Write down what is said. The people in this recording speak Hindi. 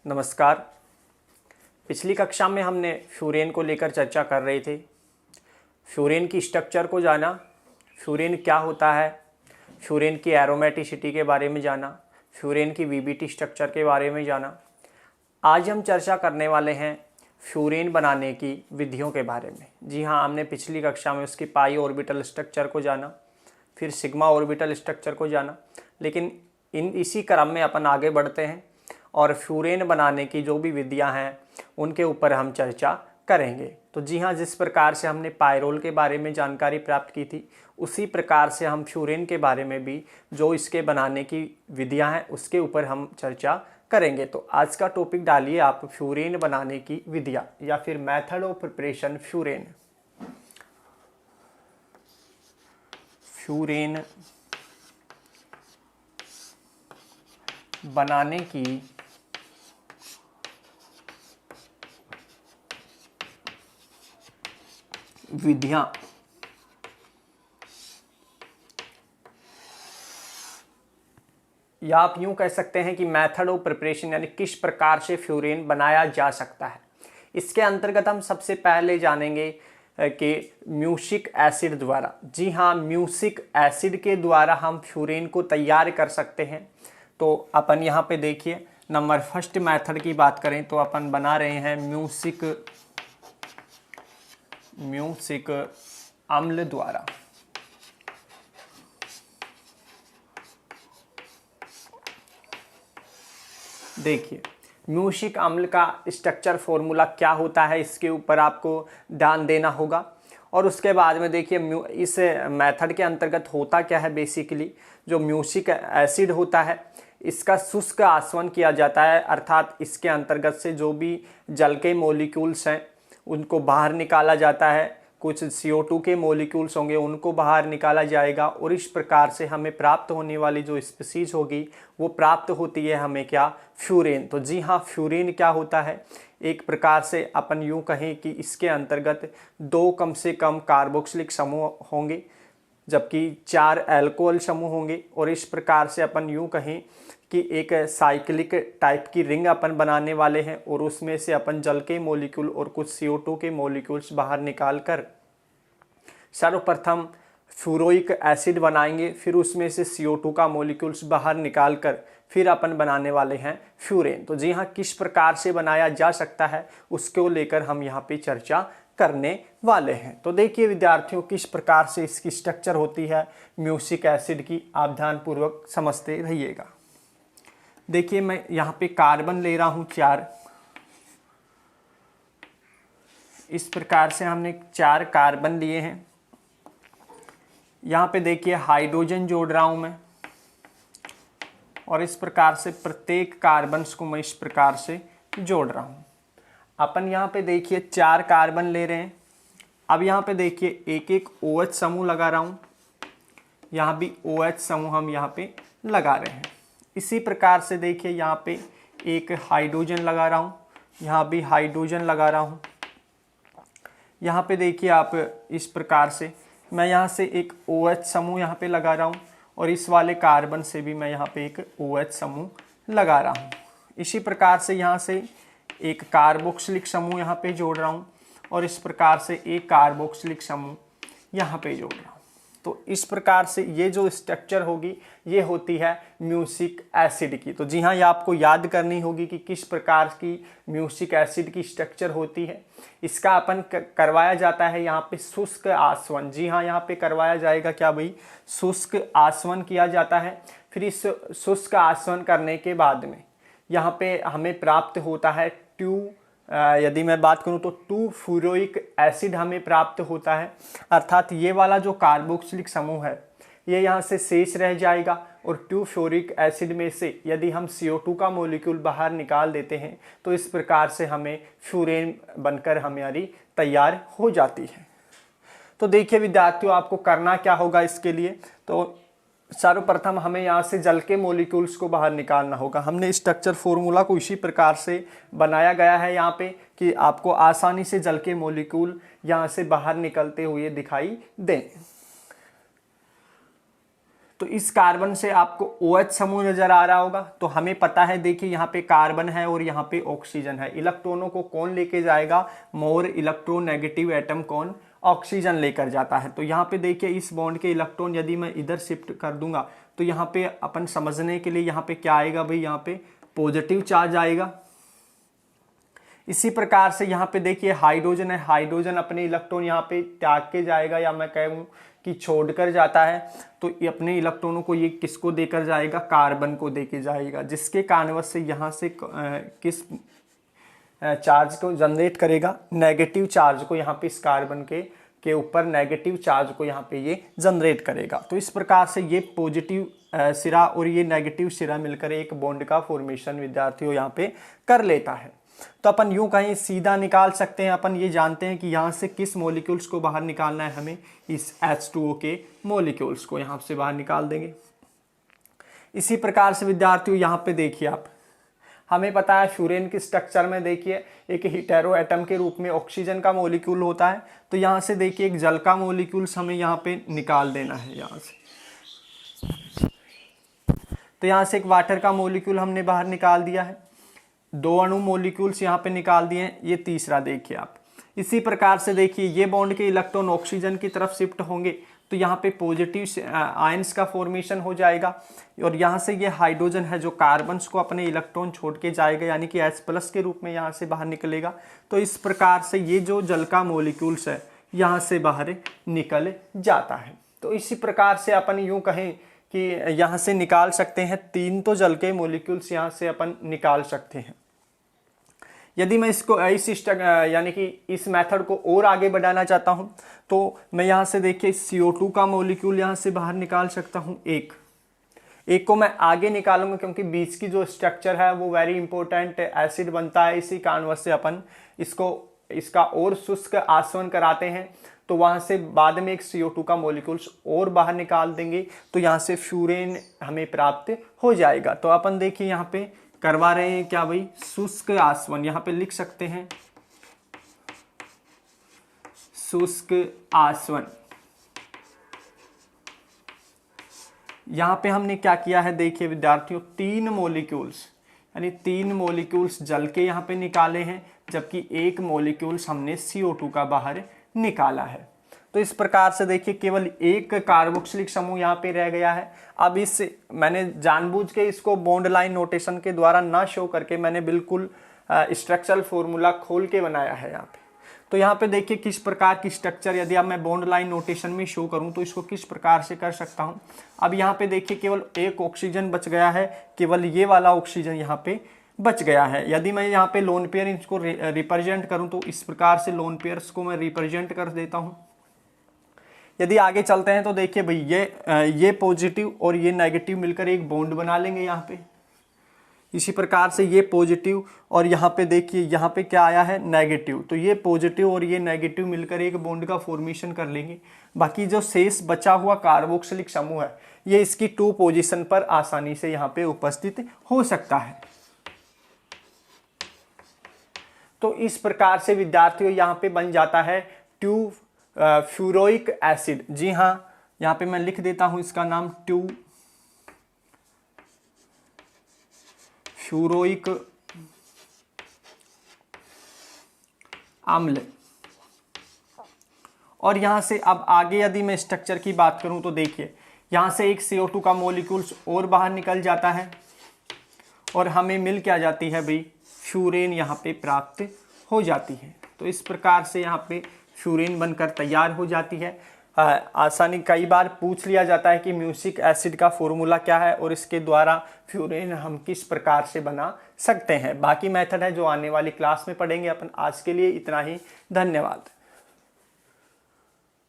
नमस्कार। पिछली कक्षा में हमने फ्यूरेन को लेकर चर्चा कर रहे थे। फ्यूरेन की स्ट्रक्चर को जाना, फ्यूरेन क्या होता है, फ्यूरेन की एरोमेटिसिटी के बारे में जाना, फ्यूरेन की वीबीटी स्ट्रक्चर के बारे में जाना। आज हम चर्चा करने वाले हैं फ्यूरेन बनाने की विधियों के बारे में। जी हाँ, हमने पिछली कक्षा में उसकी पाई ऑर्बिटल स्ट्रक्चर को जाना, फिर सिग्मा ऑर्बिटल स्ट्रक्चर को जाना, लेकिन इसी क्रम में अपन आगे बढ़ते हैं और फ्यूरेन बनाने की जो भी विधियां हैं उनके ऊपर हम चर्चा करेंगे। तो जी हाँ, जिस प्रकार से हमने पायरोल के बारे में जानकारी प्राप्त की थी, उसी प्रकार से हम फ्यूरेन के बारे में भी जो इसके बनाने की विधियां हैं उसके ऊपर हम चर्चा करेंगे। तो आज का टॉपिक डालिए आप, फ्यूरेन बनाने की विधियां या फिर method of preparation furan. Furan बनाने की विधियां। या आप यूं कह सकते हैं कि मेथड ऑफ प्रिपरेशन, यानी किस प्रकार से फ्यूरेन बनाया जा सकता है। इसके अंतर्गत हम सबसे पहले जानेंगे कि म्यूसिक एसिड द्वारा। जी हाँ, म्यूसिक एसिड के द्वारा हम फ्यूरेन को तैयार कर सकते हैं। तो अपन यहाँ पे देखिए, नंबर फर्स्ट मेथड की बात करें तो अपन बना रहे हैं म्यूसिक अम्ल द्वारा। देखिए, म्यूसिक अम्ल का स्ट्रक्चर फॉर्मूला क्या होता है, इसके ऊपर आपको ध्यान देना होगा। और उसके बाद में देखिए, इस मेथड के अंतर्गत होता क्या है। बेसिकली जो म्यूसिक एसिड होता है, इसका शुष्क आसवन किया जाता है, अर्थात इसके अंतर्गत से जो भी जल के मॉलिक्यूल्स हैं उनको बाहर निकाला जाता है। कुछ CO2 के मॉलिक्यूल्स होंगे, उनको बाहर निकाला जाएगा और इस प्रकार से हमें प्राप्त होने वाली जो स्पीसीज होगी वो प्राप्त होती है हमें क्या, फ्यूरेन। तो जी हाँ, फ्यूरेन क्या होता है, एक प्रकार से अपन यूं कहें कि इसके अंतर्गत 2 कम से कम कार्बोक्सिलिक समूह होंगे, जबकि 4 अल्कोहल समूह होंगे। और इस प्रकार से अपन यूं कहें कि एक साइक्लिक टाइप की रिंग अपन बनाने वाले हैं और उसमें से अपन जल के मॉलिक्यूल और कुछ CO2 के मॉलिक्यूल्स बाहर निकाल कर सर्वप्रथम फ्यूरोइक एसिड बनाएंगे, फिर उसमें से CO2 का मॉलिक्यूल्स बाहर निकाल कर फिर अपन बनाने वाले हैं फ्यूरेन। तो जी हाँ, किस प्रकार से बनाया जा सकता है उसको लेकर हम यहाँ पे चर्चा करने वाले हैं। तो देखिए विद्यार्थियों, किस प्रकार से इसकी स्ट्रक्चर होती है म्यूसिक एसिड की, आप ध्यानपूर्वक समझते रहिएगा। देखिए, मैं यहाँ पे कार्बन ले रहा हूँ 4। इस प्रकार से हमने 4 कार्बन लिए हैं। यहाँ पे देखिए हाइड्रोजन जोड़ रहा हूँ मैं, और इस प्रकार से प्रत्येक कार्बन्स को मैं इस प्रकार से जोड़ रहा हूँ। अपन यहाँ पे देखिए 4 कार्बन ले रहे हैं। अब यहाँ पे देखिए एक एक OH समूह लगा रहा हूँ, यहाँ भी OH समूह हम यहाँ पे लगा रहे हैं। इसी प्रकार से देखिए यहाँ पे एक हाइड्रोजन लगा रहा हूँ, यहाँ भी हाइड्रोजन लगा रहा हूँ। यहाँ पे देखिए आप इस प्रकार से मैं यहाँ से एक OH समूह यहाँ पे लगा रहा हूँ और इस वाले कार्बन से भी मैं यहाँ पे एक OH समूह लगा रहा हूँ। इसी प्रकार से यहाँ से एक कार्बोक्सिलिक समूह यहाँ पे जोड़ रहा हूँ और इस प्रकार से एक कार्बोक्सिलिक समूह यहाँ पे जोड़ रहा हूँ। तो इस प्रकार से ये जो स्ट्रक्चर होगी ये होती है म्यूसिक एसिड की। तो जी हाँ, ये आपको याद करनी होगी कि किस प्रकार की म्यूसिक एसिड की स्ट्रक्चर होती है। इसका अपन करवाया जाता है यहाँ पे शुष्क आसवन। जी हाँ, यहाँ पे करवाया जाएगा क्या भाई, शुष्क आसवन किया जाता है। फिर इस शुष्क आसवन करने के बाद में यहाँ पे हमें प्राप्त होता है यदि मैं बात करूं तो 2 फ्यूरोइक एसिड हमें प्राप्त होता है, अर्थात ये वाला जो कार्बोक्सिलिक समूह है ये यहाँ से शेष रह जाएगा और 2 फ्यूरिक एसिड में से यदि हम CO2 का मॉलिक्यूल बाहर निकाल देते हैं तो इस प्रकार से हमें फ्यूरेन बनकर हमारी तैयार हो जाती है। तो देखिए विद्यार्थियों, आपको करना क्या होगा इसके लिए, तो सर्वप्रथम हमें यहाँ से जल के मॉलिक्यूल्स को बाहर निकालना होगा। हमने स्ट्रक्चर फॉर्मूला को इसी प्रकार से बनाया गया है यहाँ पे कि आपको आसानी से जल के मॉलिक्यूल यहाँ से बाहर निकलते हुए दिखाई दें। तो इस कार्बन से आपको OH समूह नजर आ रहा होगा। तो हमें पता है, देखिए यहाँ पे कार्बन है और यहाँ पे ऑक्सीजन है। इलेक्ट्रॉनों को कौन लेके जाएगा? मोर इलेक्ट्रोनेगेटिव एटम कौन? ऑक्सीजन लेकर जाता है। तो यहाँ पे देखिए इस बॉन्ड के इलेक्ट्रॉन यदि मैं इधर शिफ्ट कर दूंगा तो यहाँ पे अपन समझने के लिए यहाँ पे क्या आएगा भाई, यहाँ पे पॉजिटिव चार्ज आएगा। इसी प्रकार से यहाँ पे देखिए हाइड्रोजन है, हाइड्रोजन अपने इलेक्ट्रॉन यहाँ पे त्याग के जाएगा, या मैं कहूँ कि छोड़कर जाता है। तो ये अपने इलेक्ट्रॉनों को ये किसको देकर जाएगा? कार्बन को देकर जाएगा, जिसके कारणवश से यहाँ से किस चार्ज को जनरेट करेगा? नेगेटिव चार्ज को यहाँ पे इस कार्बन के ऊपर नेगेटिव चार्ज को यहाँ पे ये जनरेट करेगा। तो इस प्रकार से ये पॉजिटिव सिरा और ये नेगेटिव सिरा मिलकर एक बॉन्ड का फॉर्मेशन विद्यार्थियों यहाँ पे कर लेता है। तो अपन यूं कहीं सीधा निकाल सकते हैं। अपन ये जानते हैं कि यहाँ से किस मॉलिक्यूल्स को बाहर निकालना है हमें, इस H2O के मॉलिक्यूल्स को यहाँ से बाहर निकाल देंगे। इसी प्रकार से विद्यार्थियों यहाँ पे देखिए आप, हमें पता है फ्यूरेन के स्ट्रक्चर में देखिए एक हेटेरो एटम के रूप में ऑक्सीजन का मॉलिक्यूल होता है। तो यहाँ से देखिए एक जल का मॉलिक्यूल्स हमें यहाँ पे निकाल देना है यहाँ से। तो यहाँ से एक वाटर का मॉलिक्यूल हमने बाहर निकाल दिया है, 2 अणु मॉलिक्यूल्स यहाँ पे निकाल दिए हैं। ये तीसरा देखिए आप। इसी प्रकार से देखिए ये बॉन्ड के इलेक्ट्रॉन ऑक्सीजन की तरफ शिफ्ट होंगे तो यहाँ पे पॉजिटिव आयंस का फॉर्मेशन हो जाएगा, और यहाँ से ये हाइड्रोजन है जो कार्बन्स को अपने इलेक्ट्रॉन छोड़ के जाएगा, यानी कि H+ के रूप में यहाँ से बाहर निकलेगा। तो इस प्रकार से ये जो जल का मॉलिक्यूल्स है यहाँ से बाहर निकल जाता है। तो इसी प्रकार से अपन यूँ कहें कि यहाँ से निकाल सकते हैं 3 तो जल के मॉलिक्यूल्स यहाँ से अपन निकाल सकते हैं। यदि मैं इसको यानी कि इस मेथड को और आगे बढ़ाना चाहता हूं तो मैं यहाँ से देखिए CO2 का मॉलिक्यूल यहाँ से बाहर निकाल सकता हूं। एक को मैं आगे निकालूंगा क्योंकि बीच की जो स्ट्रक्चर है वो वेरी इंपॉर्टेंट एसिड बनता है। इसी कारणवश से अपन इसका और शुष्क आसवन कराते हैं। तो वहां से बाद में एक CO2 का मॉलिक्यूल्स और बाहर निकाल देंगे तो यहाँ से फ्यूरेन हमें प्राप्त हो जाएगा। तो अपन देखिए यहाँ पे करवा रहे हैं क्या भाई, शुष्क आसवन। यहाँ पे लिख सकते हैं शुष्क आसवन। यहाँ पे हमने क्या किया है देखिए विद्यार्थियों, 3 मॉलिक्यूल्स यानी 3 मॉलिक्यूल्स जल के यहाँ पे निकाले हैं, जबकि 1 मॉलिक्यूल्स हमने CO2 का बाहर निकाला है। तो इस प्रकार से देखिए केवल एक कार्बोक्सिलिक समूह यहाँ पे रह गया है। अब मैंने जानबूझ के इसको बॉन्ड लाइन नोटेशन के द्वारा ना शो करके मैंने बिल्कुल स्ट्रक्चरल फॉर्मूला खोल के बनाया है यहाँ पे। तो यहाँ पे देखिए किस प्रकार की स्ट्रक्चर, यदि अब मैं बॉन्ड लाइन नोटेशन में शो करूँ तो इसको किस प्रकार से कर सकता हूँ। अब यहाँ पे देखिए केवल एक ऑक्सीजन बच गया है, केवल ये वाला ऑक्सीजन यहाँ पे बच गया है। यदि मैं यहाँ पे लोन पेयर इसको रिप्रेजेंट करूँ तो इस प्रकार से लोन पेयर्स को मैं रिप्रेजेंट कर देता हूँ। यदि आगे चलते हैं तो देखिए भाई ये पॉजिटिव और ये नेगेटिव मिलकर एक बॉन्ड बना लेंगे यहाँ पे। इसी प्रकार से ये पॉजिटिव और यहाँ पे देखिए यहाँ पे क्या आया है नेगेटिव, तो ये पॉजिटिव और ये नेगेटिव मिलकर एक बॉन्ड का फॉर्मेशन कर लेंगे। बाकी जो शेष बचा हुआ कार्बोक्सिलिक समूह है ये इसकी 2 पोजीशन पर आसानी से यहाँ पे उपस्थित हो सकता है। तो इस प्रकार से विद्यार्थियों यहाँ पे बन जाता है 2 फ्यूरोइक एसिड। जी हाँ, यहाँ पे मैं लिख देता हूं इसका नाम 2 फ्यूरोइक अम्ल। और यहां से अब आगे यदि मैं स्ट्रक्चर की बात करूं तो देखिए यहां से एक CO2 का मॉलिक्यूल्स और बाहर निकल जाता है और हमें मिल क्या जाती है भाई, फ्यूरेन यहाँ पे प्राप्त हो जाती है। तो इस प्रकार से यहाँ पे फ्यूरेन बनकर तैयार हो जाती है। आसानी कई बार पूछ लिया जाता है कि म्यूसिक एसिड का फॉर्मूला क्या है और इसके द्वारा फ्यूरेन हम किस प्रकार से बना सकते हैं। बाकी मेथड है जो आने वाली क्लास में पढ़ेंगे अपन। आज के लिए इतना ही, धन्यवाद।